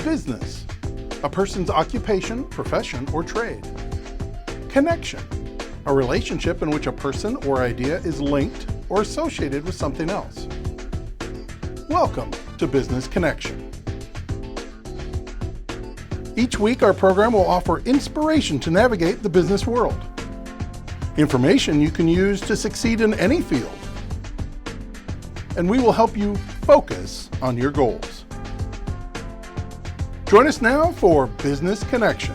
Business, a person's occupation, profession, or trade. Connection, a relationship in which a person or idea is linked or associated with something else. Welcome to Business Connection. Each week, our program will offer inspiration to navigate the business world. Information you can use to succeed in any field. And we will help you focus on your goals. Join us now for Business Connection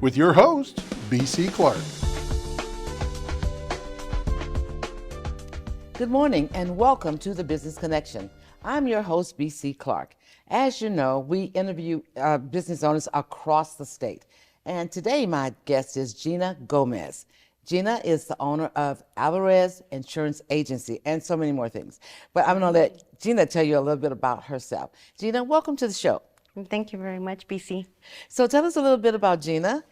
with your host, B.C. Clark. Good morning and welcome to the Business Connection. I'm your host, B.C. Clark. As you know, we interview business owners across the state. And today my guest is Gina Gomez. Gina is the owner of Alvarez Insurance Agency and so many more things. But I'm going to let Gina tell you a little bit about herself. Gina, welcome to the show. Thank you very much, BC. So tell us a little bit about Gina.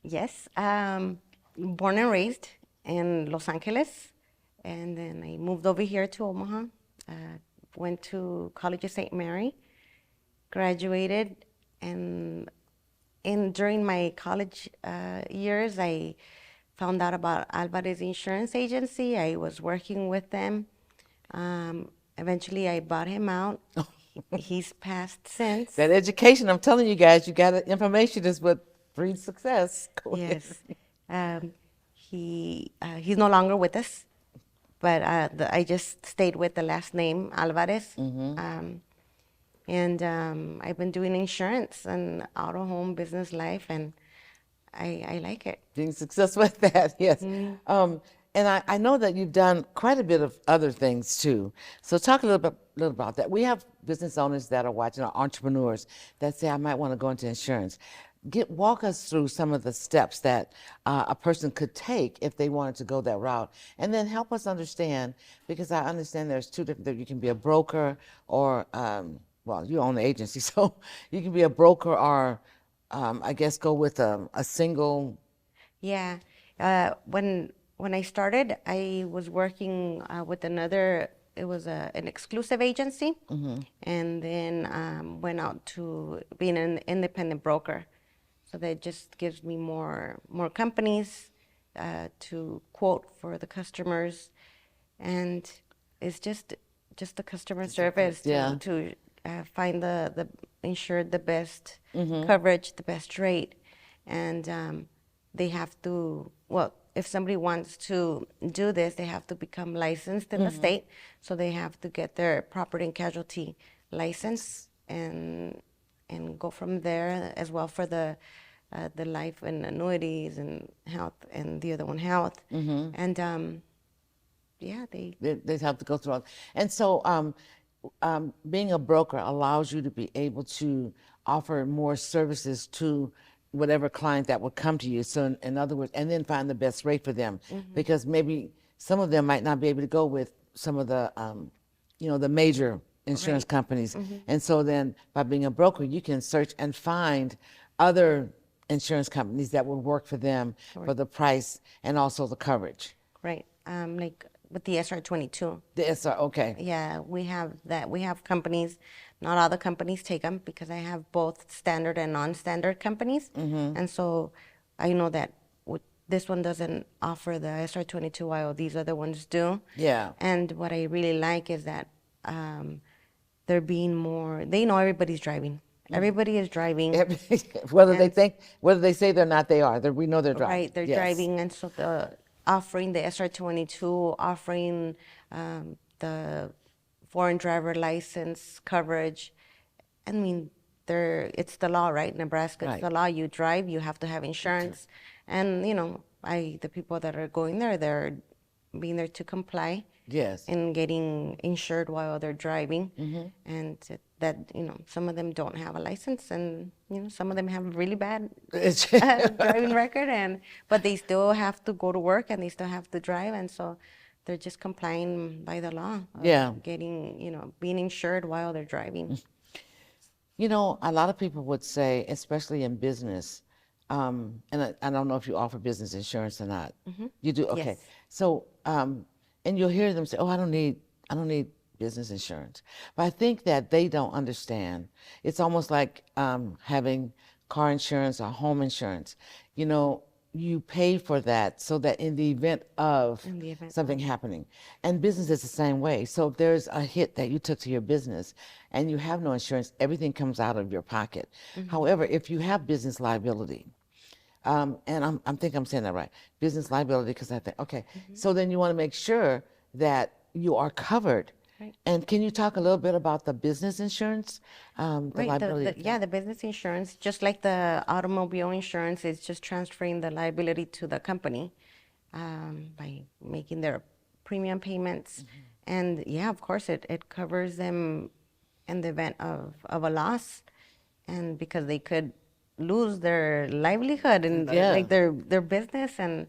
Yes, born and raised in Los Angeles, and then I moved over here to Omaha, went to College of St. Mary, graduated, and during my college years, I found out about Alvarez Insurance Agency. I was working with them. Eventually, I bought him out. He's passed since. That education, I'm telling you guys, you got information is what breeds success. Yes. He's no longer with us, but I just stayed with the last name, Alvarez. Mm-hmm. I've been doing insurance and auto, home, business, life, and I like it. Being successful at that, yes. Mm-hmm. And I know that you've done quite a bit of other things too. So talk a little about that. We have business owners that are watching, or entrepreneurs that say, I might want to go into insurance. Walk us through some of the steps that a person could take if they wanted to go that route. And then help us understand, because I understand there's two different, you can be a broker or, well, you own the agency, so you can be a broker or I guess go with a single. Yeah, when I started, I was working with another. It was an exclusive agency, mm-hmm. and then went out to being an independent broker. So that just gives me more companies to quote for the customers, and it's just the customer service to find the insured the best mm-hmm. coverage, the best rate, and they have to, well, if somebody wants to do this, they have to become licensed in mm-hmm. the state, so they have to get their property and casualty license and go from there, as well for the life and annuities and health, and the other one health, mm-hmm. and they have to go through all. And so being a broker allows you to be able to offer more services to whatever client that would come to you. So in other words, and then find the best rate for them, mm-hmm. because maybe some of them might not be able to go with some of the, the major insurance right. companies. Mm-hmm. And so then by being a broker, you can search and find other insurance companies that would work for them right. for the price and also the coverage. Right. Like with the SR22. The SR, okay. Yeah, we have that. We have companies. Not all the companies take them, because I have both standard and non-standard companies. Mm-hmm. And so I know that this one doesn't offer the SR22 while these other ones do. Yeah. And what I really like is that they're being more, they know everybody's driving. Mm-hmm. Everybody is driving. whether they say they're not, they are. We know they're driving. Right, they're yes. driving. And so offering the SR22, offering the foreign driver license coverage. I mean, it's the law, right? Nebraska, right. It's the law. You drive, you have to have insurance. Okay. And, the people that are going there, they're being there to comply. Yes. And getting insured while they're driving. Mm-hmm. And that, some of them don't have a license, and, some of them have a really bad driving record, but they still have to go to work and they still have to drive. And so they're just complying by the law. Yeah. Getting, being insured while they're driving. A lot of people would say, especially in business, and I don't know if you offer business insurance or not. Mm-hmm. You do? Okay. Yes. So, and you'll hear them say, oh, I don't need business insurance. But I think that they don't understand. It's almost like having car insurance or home insurance. You know, you pay for that so that in the event of In the event something happening, and business is the same way. So if there's a hit that you took to your business and you have no insurance, everything comes out of your pocket. However, if you have business liability, and I'm think I'm saying that right. Business liability, because I think, okay. So then you want to make sure that you are covered. Right. And can you talk a little bit about the business insurance, the Right, liability? of yeah, the business insurance, just like the automobile insurance, is just transferring the liability to the company by making their premium payments. And yeah, of course, it covers them in the event of a loss, and because they could lose their livelihood and Yeah. like their business, and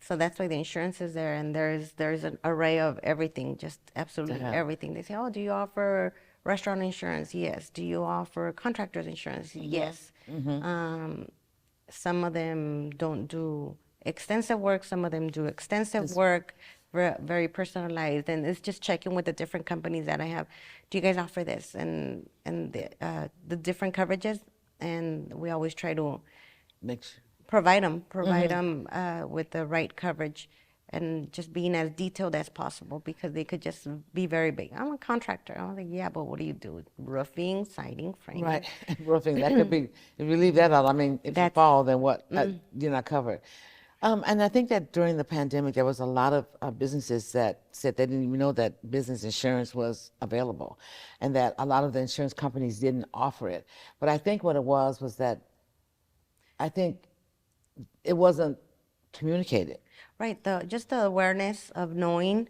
so that's why the insurance is there. And there's an array of everything, just absolutely have. everything. They say, oh, do you offer restaurant insurance? Yes. Do you offer contractors insurance? Yes. Some of them don't do extensive work. Some of them do extensive work, very personalized. And it's just checking with the different companies that I have. Do you guys offer this? And the different coverages. And we always try to Make sure. provide them with the right coverage, and just being as detailed as possible, because they could just be very big. I'm a contractor. I was like, yeah, but what do you do? Roofing, siding, framing. Right, roofing, that could be, if you leave that out, I mean, if you That's- fall, then what, you're not covered. And I think that during the pandemic, there was a lot of businesses that said they didn't even know that business insurance was available, and that a lot of the insurance companies didn't offer it. But I think what it was that I think it wasn't communicated. Right. Just the awareness of knowing,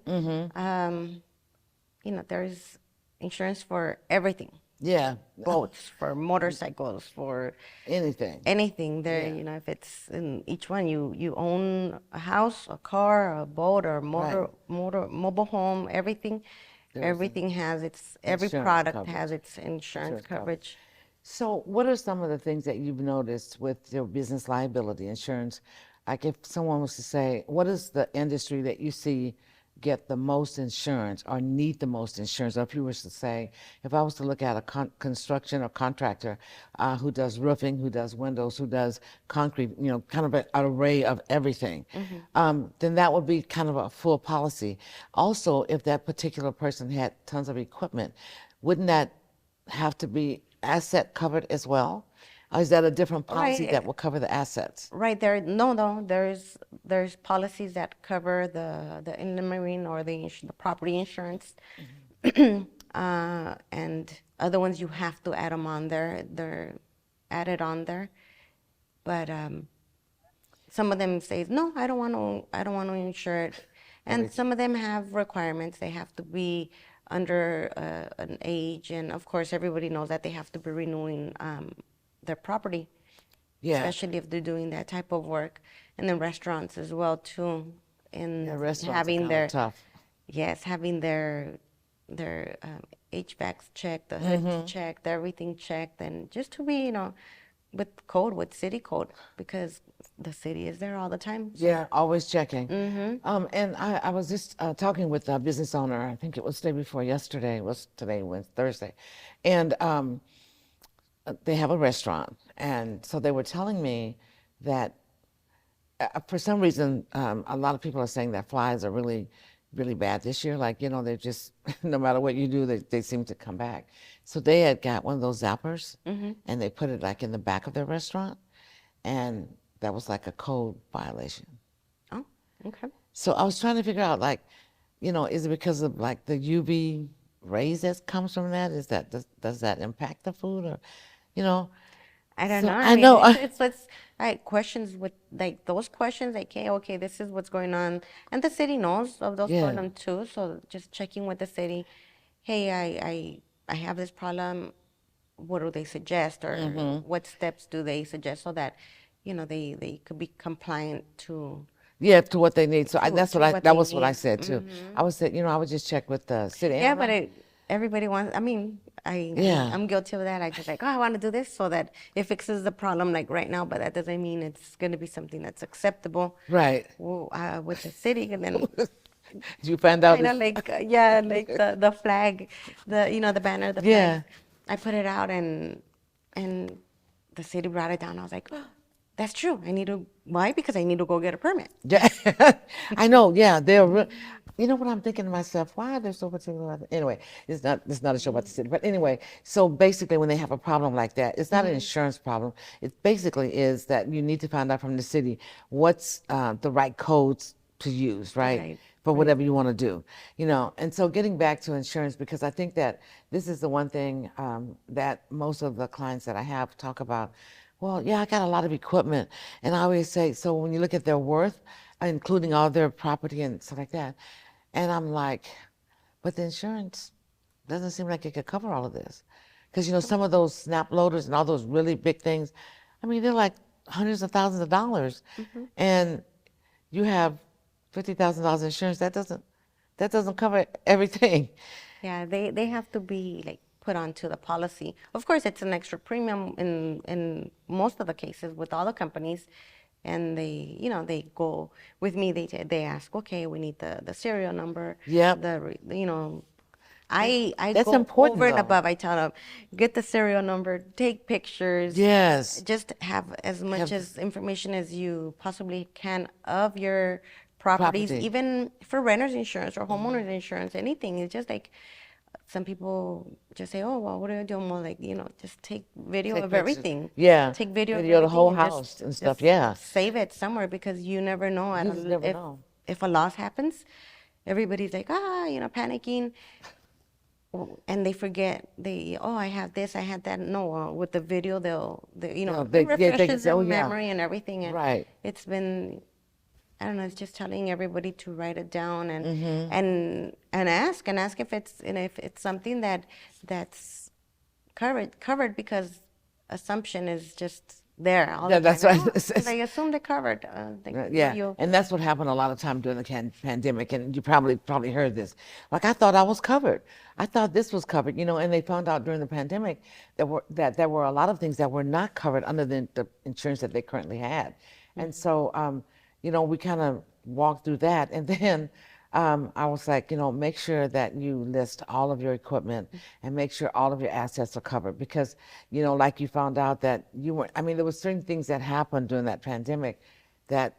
there's insurance for everything. Yeah, Boats, for motorcycles, for anything. anything. There, Yeah. if it's in each one, you own a house, a car, a boat, or mobile home, everything. Everything has every Insurance product coverage. has its insurance coverage. So what are some of the things that you've noticed with your business liability insurance? Like if someone was to say, what is the industry that you see get the most insurance or need the most insurance? Or if you were to say, if I was to look at a construction or contractor who does roofing, who does windows, who does concrete, kind of an array of everything, then that would be kind of a full policy. Also, if that particular person had tons of equipment, wouldn't that have to be asset covered as well? Or is that a different policy Right. that will cover the assets? Right there, no, there's policies that cover the inland marine or the property insurance, and other ones you have to add them on there. They're added on there, but some of them say no, I don't want to insure it, and some of them have requirements. They have to be under an age, and of course everybody knows that they have to be renewing their property, Yeah. especially if they're doing that type of work. And then restaurants as well too, and Yeah, restaurants having are their tough. yes, having their HVACs checked, the hoods checked, everything checked, and just to be with city code, because the city is there all the time. Yeah, always checking. And I was just talking with a business owner, I think it was the day before yesterday, it was today, Wednesday, Thursday. And they have a restaurant. And so they were telling me that for some reason, a lot of people are saying that flies are really, really bad this year. Like, they're just, no matter what you do, they seem to come back. So they had got one of those zappers and they put it like in the back of their restaurant. And that was like a code violation. Oh, okay. So I was trying to figure out, like, is it because of like the UV rays that comes from that? Does that impact the food, or, I don't So, know. I mean, know. It's like questions with like those questions. Like, okay, this is what's going on, and the city knows of those Yeah. problems too. So just checking with the city. Hey, I have this problem. What do they suggest, or what steps do they suggest, so that they could be compliant to. Yeah, to what they need. So that's To what what that they was what I need. said too. I was said, I would just check with the city. Yeah, And but everybody wants. I mean, Yeah. I'm guilty of that. I just like, I want to do this so that it fixes the problem like right now. But that doesn't mean it's going to be something that's acceptable right. with the city. And then Did you find out? Kind of like yeah, like the flag, the banner, the Yeah. flag. I put it out and the city brought it down. I was like, oh, that's true. I need to why? Because I need to go get a permit. Yeah, I know. Yeah, they're. You know what I'm thinking to myself? Why are they so particular? Anyway, it's not a show about the city. But anyway, so basically, when they have a problem like that, it's not an insurance problem. It basically is that you need to find out from the city what's the right codes to use, right? Right, For right. whatever you want to do, you know. And so getting back to insurance, because I think that this is the one thing that most of the clients that I have talk about. Well, yeah, I got a lot of equipment. And I always say, so when you look at their worth, including all their property and stuff like that, and I'm like, but the insurance doesn't seem like it could cover all of this. Because, you know, some of those snap loaders and all those really big things, I mean, they're like hundreds of thousands of dollars. And you have $50,000 insurance, that doesn't cover everything. Yeah, they have to be like put onto the policy. Of course, it's an extra premium in most of the cases with all the companies, and they go with me. They ask, okay, we need the serial number. Yep. I That's go important, over and though. above. I tell them, get the serial number, take pictures. Yes. Just have as much Have- as information as you possibly can of your properties, Property. even for renters insurance or homeowners insurance, anything. It's just like some people just say, oh, well, what do I do? Well, like, just take video Take of pictures. everything. Yeah. Take video of Video the whole everything house and stuff, just yeah. Save it somewhere because you never know. You just never know. If a loss happens, everybody's like, panicking. And they forget, I have this, I had that. No, with the video, they it refreshes say, their oh, yeah. memory and everything. And Right. it's been, I don't know, it's just telling everybody to write it down and Mm-hmm. and ask if it's something that's covered because assumption is just there all Yeah, the time. that's right. Like, "Oh, they assume they're covered. Yeah, and that's what happened a lot of time during the pandemic, and you probably heard this. Like, I thought I was covered. I thought this was covered, and they found out during the pandemic that there were a lot of things that were not covered under the insurance that they currently had. And so, we kind of walked through that, and then I was like, make sure that you list all of your equipment and make sure all of your assets are covered because, like you found out that you weren't, I mean, there were certain things that happened during that pandemic that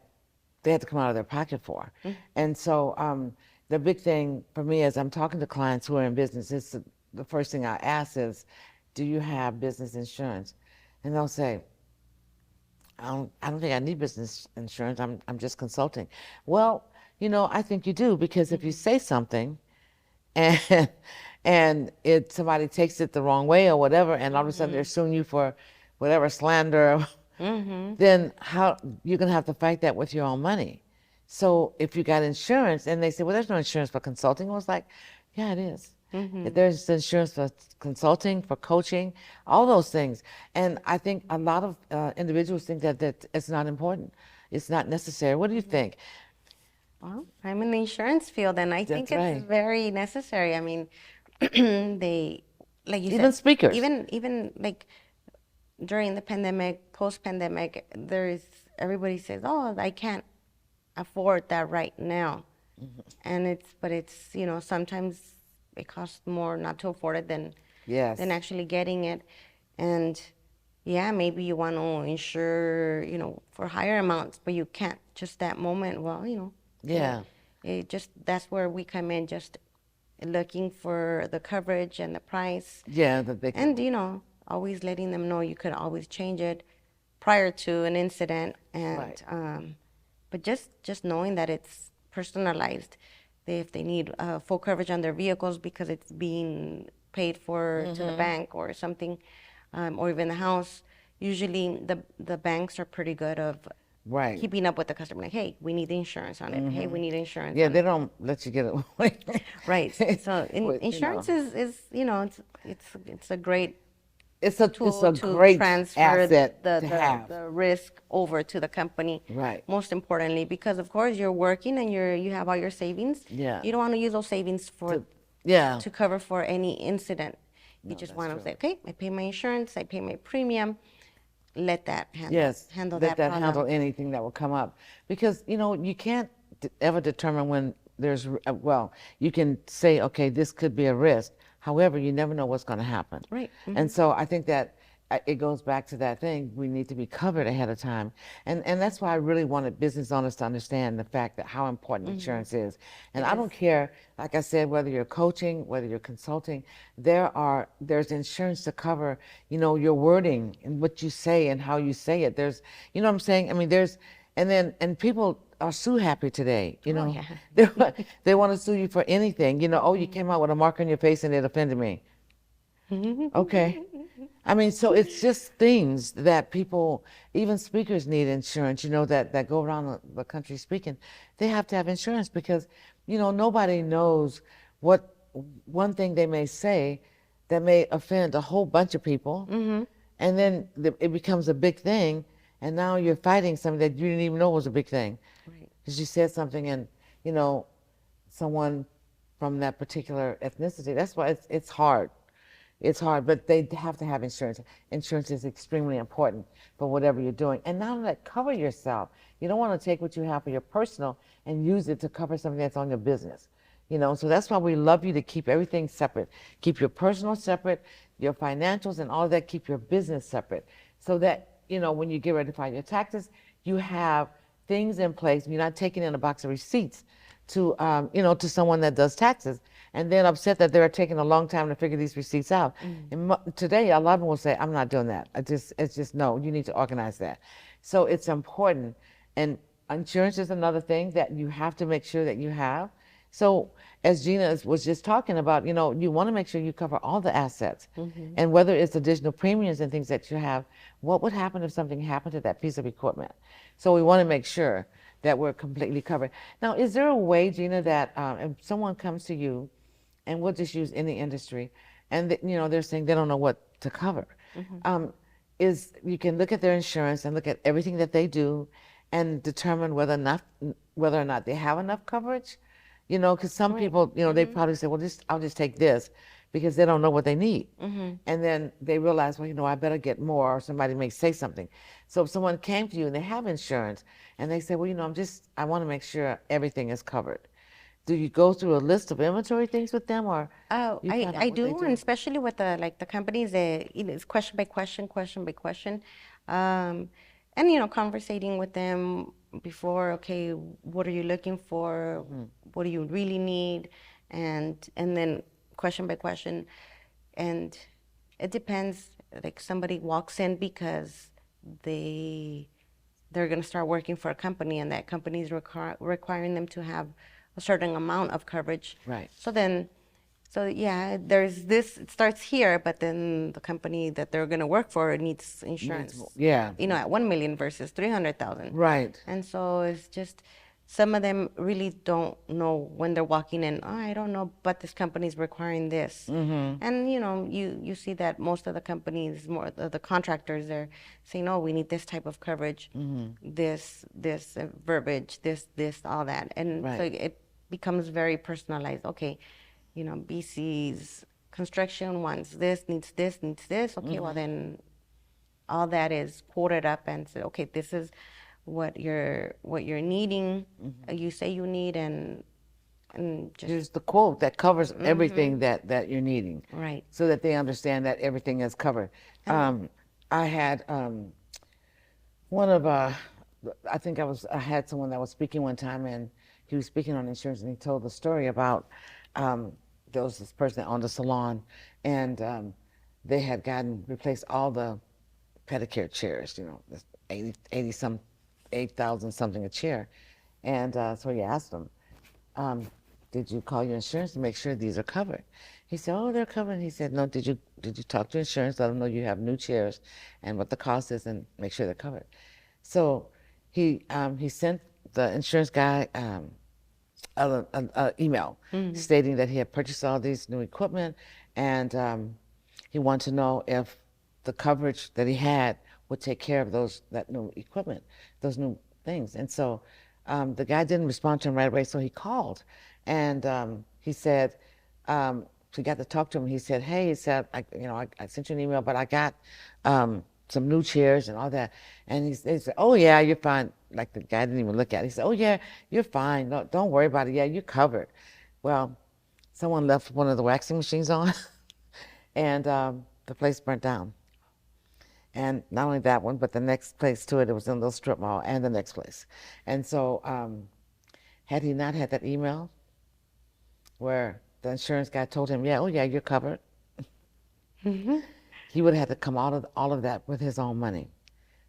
they had to come out of their pocket for. And so the big thing for me is I'm talking to clients who are in business, the first thing I ask is, do you have business insurance? And they'll say, I don't think I need business insurance. I'm just consulting. Well, I think you do because if you say something and somebody takes it the wrong way or whatever, and all of a sudden they're suing you for whatever slander, then how you're gonna have to fight that with your own money. So if you got insurance and they say, well, there's no insurance for consulting, I was like, yeah, it is. There's insurance for consulting, for coaching, all those things. And I think a lot of individuals think that it's not important. It's not necessary. What do you think? Well, I'm in the insurance field, and I think That's it's right. very necessary. I mean, they, like you Even said, speakers. even like during the pandemic, post-pandemic, everybody says, "Oh, I can't afford that right now," and it's sometimes it costs more not to afford it Yes. than actually getting it, and yeah, maybe you want to insure, for higher amounts, but you can't just that moment. Well, Yeah. That's where we come in, just looking for the coverage and the price, Yeah, that they can. and always letting them know you could always change it prior to an incident, and Right. but just knowing that it's personalized. If they need full coverage on their vehicles because it's being paid for to the bank or something, or even the house, usually the banks are pretty good of Right. keeping up with the customer. Like, hey, we need the insurance on it. Hey, we need insurance. Yeah, on they it. don't let you get it away. Right. So Well, insurance is it's a great it's a tool to great transfer asset to have. the risk over to the company. Right. Most importantly, because of course you're working and you have all your savings. Yeah. You don't want to use those savings Yeah. to cover for any incident. You No, just that's want to true. say, okay, I pay my insurance, I pay my premium. Let that Yes. handle Let that that problem. handle anything that will come up because you can't ever determine when well, you can say, okay, this could be a risk. However, you never know what's going to happen. Right. And so I think that it goes back to that thing. We need to be covered ahead of time. And that's why I really wanted business owners to understand the fact that how important insurance is. And I don't care, like I said, whether you're coaching, whether you're consulting, there's insurance to cover, your wording and what you say and how you say it. There's, you know what I'm saying? I mean, and people are sue happy today, yeah. They want to sue you for anything, oh, you came out with a mark on your face and it offended me. Okay. I mean, so it's just things that people, even speakers need insurance, that go around the country speaking. They have to have insurance because, nobody knows what one thing they may say that may offend a whole bunch of people. And then it becomes a big thing. And now you're fighting something that you didn't even know was a big thing. Right. Because you said something and, someone from that particular ethnicity, that's why it's hard. It's hard, but they have to have insurance. Insurance is extremely important for whatever you're doing. And not only that, cover yourself. You don't want to take what you have for your personal and use it to cover something that's on your business. So that's why we love you to keep everything separate. Keep your personal separate, your financials and all of that, keep your business separate. So that, when you get ready to file your taxes, you have things in place. You're not taking in a box of receipts to, to someone that does taxes and then upset that they're taking a long time to figure these receipts out. And today, a lot of them will say, I'm not doing that. It's just, no, you need to organize that. So it's important. And insurance is another thing that you have to make sure that you have. So as Gina was just talking about, you want to make sure you cover all the assets. And whether it's additional premiums and things that you have, what would happen if something happened to that piece of equipment? So we want to make sure that we're completely covered. Now, is there a way, Gina, that if someone comes to you, and we'll just use any industry, and they're saying they don't know what to cover, is you can look at their insurance and look at everything that they do and determine whether or not they have enough coverage? Because some people, they probably say, well, I'll just take this because they don't know what they need. And then they realize, well, I better get more, or somebody may say something. So if someone came to you and they have insurance and they say, well, I want to make sure everything is covered. Do you go through a list of inventory things with them, or? Oh, I do, and especially with the companies that it's question by question, and conversating with them before. Okay, what are you looking for? What do you really need? And then question by question, and it depends. Like somebody walks in because they're going to start working for a company, and that company is requiring them to have a certain amount of coverage. Right. So yeah, there's this, it starts here, but then the company that they're going to work for needs insurance. Yeah. At 1 million versus 300,000. Right. And so it's just, some of them really don't know when they're walking in, oh, I don't know, but this company is requiring this. And you see that most of the companies, more the contractors, they're saying, oh, we need this type of coverage, this verbiage, this, all that. And Right. so it becomes very personalized. Okay, BC's construction wants this, needs this, needs this. Okay, well then all that is quoted up and said, okay, this is what you're needing, you say you need, and just Here's the quote that covers everything that you're needing. Right. So that they understand that everything is covered. I had one of I had someone that was speaking one time, and he was speaking on insurance, and he told the story about there was this person that owned a salon, and they had replaced all the pedicure chairs, 8,000 something a chair. And so he asked them, did you call your insurance to make sure these are covered? He said, oh, they're covered. He said, no, did you talk to insurance, let them know you have new chairs and what the cost is, and make sure they're covered? So he sent the insurance guy an email stating that he had purchased all these new equipment, and he wanted to know if the coverage that he had would take care of that new equipment, those new things. And so the guy didn't respond to him right away, so he called, and he said, he got to talk to him. He said, hey, I sent you an email, but I got some new chairs and all that. And they said, oh yeah, you're fine. Like the guy didn't even look at it. He said, oh yeah, you're fine. No, don't worry about it. Yeah, you're covered. Well, someone left one of the waxing machines on and the place burnt down. And not only that one, but the next place to it, it was in a little strip mall, and the next place. And so had he not had that email where the insurance guy told him, yeah, oh yeah, you're covered, he would have had to come out of all of that with his own money.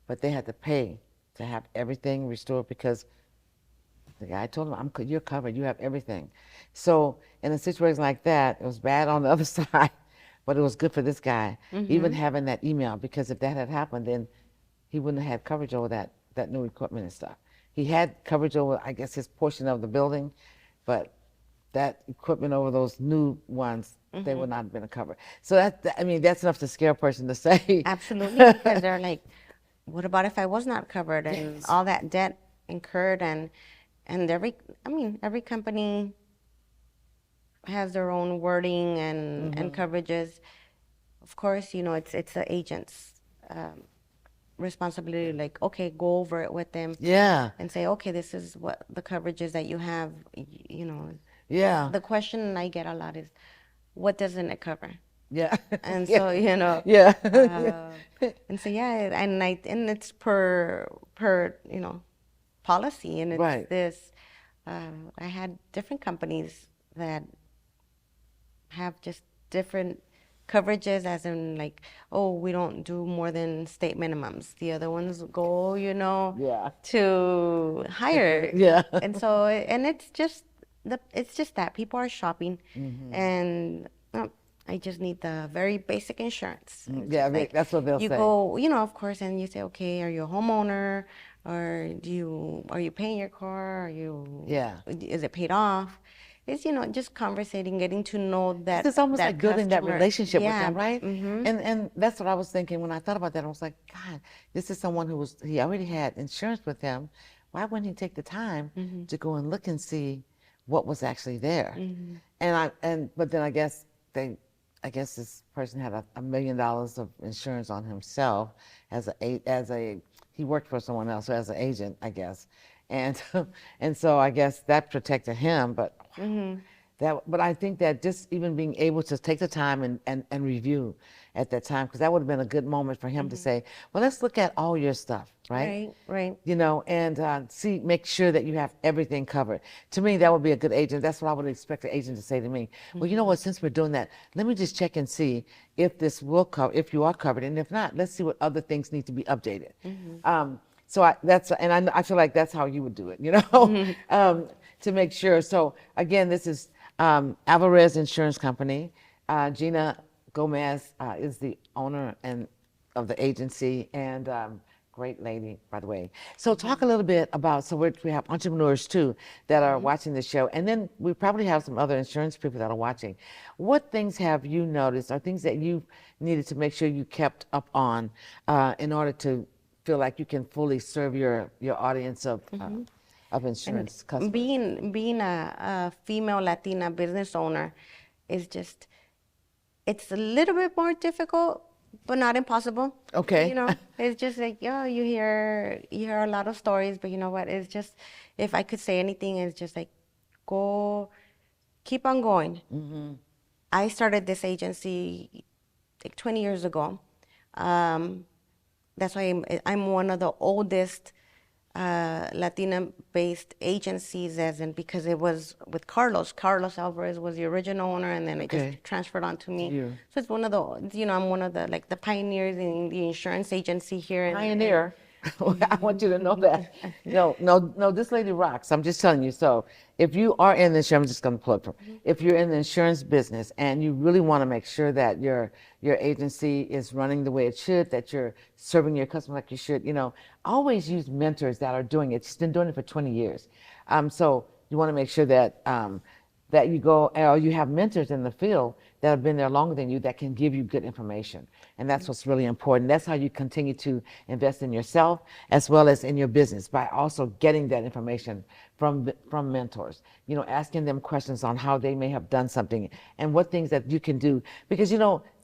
But they had to pay to have everything restored because the guy told him, you're covered, you have everything. So in a situation like that, it was bad on the other side, but it was good for this guy, even having that email, because if that had happened, then he wouldn't have had coverage over that new equipment and stuff. He had coverage over, I guess, his portion of the building, but that equipment over those new ones, they would not have been covered. So I mean, that's enough to scare a person to say. Absolutely, because they're like, what about if I was not covered and all that debt incurred and every company has their own wording and coverages. Of course, it's the agent's responsibility. Like, okay, go over it with them. Yeah. And say, okay, this is what the coverages that you have. Yeah. The question I get a lot is, what doesn't it cover? Yeah. And so Yeah. and so and it's per policy, and it's Right. this. I had different companies that have just different coverages, as in like, oh, we don't do more than state minimums. The other ones go, Yeah. to higher. Yeah. And so, and it's just that people are shopping, and I just need the very basic insurance. It's Yeah, just like, that's what they'll you say. go, of course, and you say, okay, are you a homeowner, or are you paying your car? Is it paid off? It's just conversating, getting to know that. It's almost that like building that customer. relationship with Yeah. them, right? And that's what I was thinking when I thought about that. I was like, God, this is someone he already had insurance with him. Why wouldn't he take the time to go and look and see what was actually there? But then I guess this person had $1 million of insurance on himself he worked for someone else, so as an agent, I guess, and so I guess that protected him. But but I think that just even being able to take the time and review at that time, because that would have been a good moment for him to say, well, let's look at all your stuff, right? Right. And make sure that you have everything covered. To me, that would be a good agent. That's what I would expect an agent to say to me. Well, you know what, since we're doing that, let me just check and see if this will cover, if you are covered, and if not, let's see what other things need to be updated. So I feel like that's how you would do it, to make sure. So again, this is Alvarez Insurance Company. Gina Gomez is the owner of the agency, and great lady, by the way. So talk a little bit about, we have entrepreneurs too that are watching the show, and then we probably have some other insurance people that are watching. What things have you noticed, or things that you needed to make sure you kept up on in order to feel like you can fully serve your audience of insurance customers? Being a female Latina business owner is just, it's a little bit more difficult, but not impossible. Okay. It's just like, you hear a lot of stories, but you know what? It's just, if I could say anything, it's just like, keep on going. I started this agency like 20 years ago. That's why I'm one of the oldest Latina-based agencies, because it was with Carlos. Carlos Alvarez was the original owner, and then it just transferred on to me. So it's one of the, I'm one of the pioneers in the insurance agency here. Pioneer. I want you to know that. No, this lady rocks. I'm just telling you. So if you are in the insurance, I'm just going to plug for. If you're in the insurance business and you really want to make sure that your agency is running the way it should, that you're serving your customer like you should, always use mentors that are doing it. She's been doing it for 20 years. So you want to make sure that that you go, or you have mentors in the field that have been there longer than you that can give you good information. And that's what's really important. That's how you continue to invest in yourself as well as in your business, by also getting that information from mentors, asking them questions on how they may have done something and what things that you can do. Because,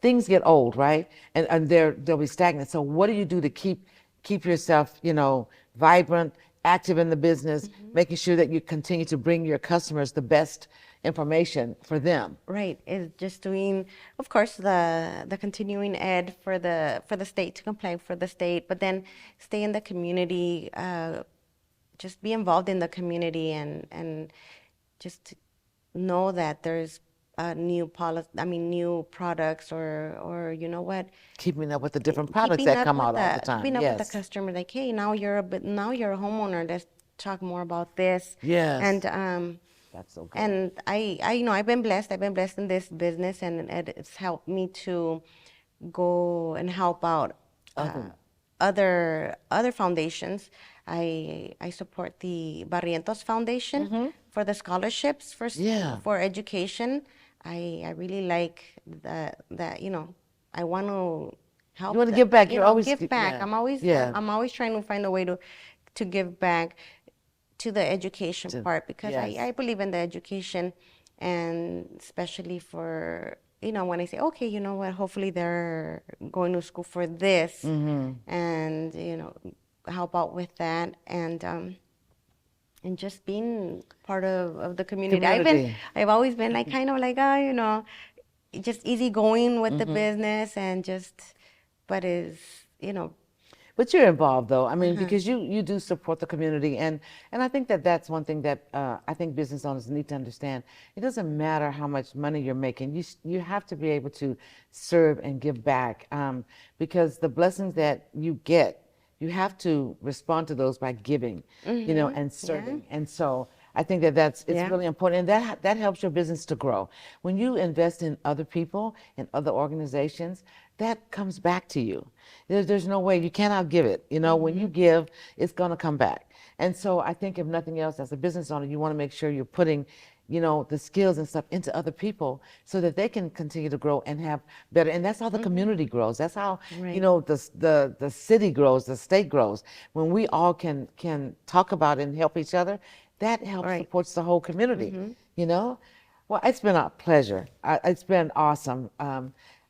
things get old, right? And they'll be stagnant. So what do you do to keep yourself, vibrant, active in the business, making sure that you continue to bring your customers the best information for them? Right, is just doing, of course, the continuing ed for the state to comply for the state, but then stay in the community, just be involved in the community, and just know that there's new new products, or you know what, Keeping up with the different products keeping that up come with out all the time. keeping up with the Yes. customer, like, hey, now you're a homeowner. Let's talk more about this. Yes. And That's so good. and I've been blessed. I've been blessed in this business, and it's helped me to go and help out other foundations. I support the Barrientos Foundation for the scholarships Yeah. for education. I really like that I want to help. You wanna give back. You're always give back. yeah. I'm always trying to find a way to give back to the education part, because yes. I believe in the education, and especially for when I say, okay, you know what, hopefully they're going to school for this, and help out with that, and just being part of the community. Community. I've always been like kind of like just easygoing with the business, and just, but is But you're involved, though. I mean, because you do support the community, and I think that's one thing that I think business owners need to understand. It doesn't matter how much money you're making. You have to be able to serve and give back, because the blessings that you get, you have to respond to those by giving, and serving. And so I think it's really important, and that helps your business to grow. When you invest in other people and other organizations, that comes back to you. There's no way, you cannot give it. When you give, it's going to come back. And so I think if nothing else, as a business owner, you want to make sure you're putting, the skills and stuff into other people so that they can continue to grow and have better. And that's how the community grows. That's how, the city grows, the state grows. When we all can talk about it and help each other, that helps supports the whole community, Well, it's been a pleasure. It's been awesome.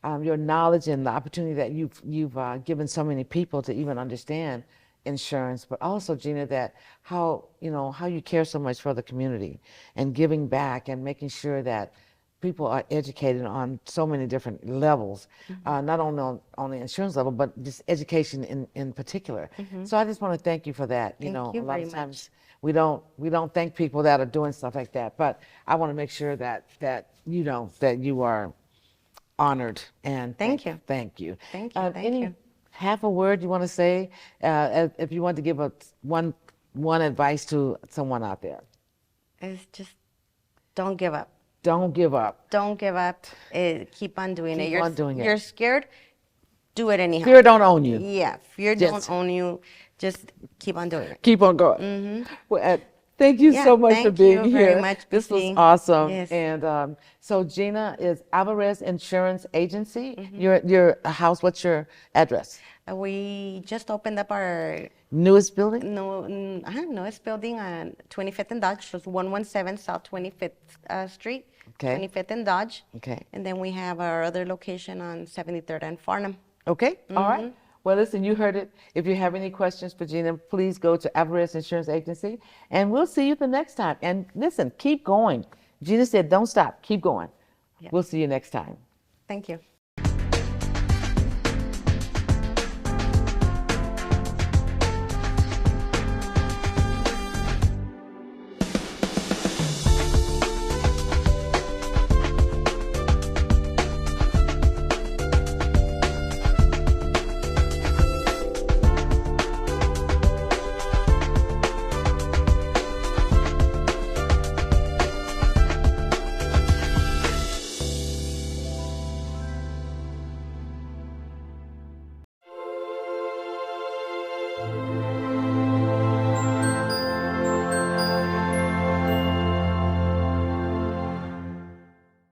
Your knowledge and the opportunity that you've given so many people to even understand insurance, but also, Gina, that how you care so much for the community and giving back and making sure that people are educated on so many different levels, not only on the insurance level, but just education in particular. So I just want to thank you for that. Thank you a lot very of times we don't thank people that are doing stuff like that, but I want to make sure that you are honored, and Thank you. Thank you. Thank you. Thank any you. half a word you want to say, if you want to give one advice to someone out there? It's just, don't give up. Don't give up. Don't give up. Keep on doing it. Keep on doing it. You're scared, do it anyhow. Fear don't own you. Yeah, fear Yes. don't own you. Just keep on doing it. Keep on going. Well, thank you Yeah, so much for thank being you here. very much, This was Christine. awesome. Yes. And so Gina is Alvarez Insurance Agency. Your house, what's your address? We just opened up our Newest building? newest building on 25th and Dodge. So it's 117 South 25th Street. Okay. 25th and Dodge. Okay. And then we have our other location on 73rd and Farnham. Okay, all right. Well, listen, you heard it. If you have any questions for Gina, please go to Alvarez Insurance Agency, and we'll see you the next time. And listen, keep going. Gina said, don't stop, keep going. Yeah. We'll see you next time. Thank you.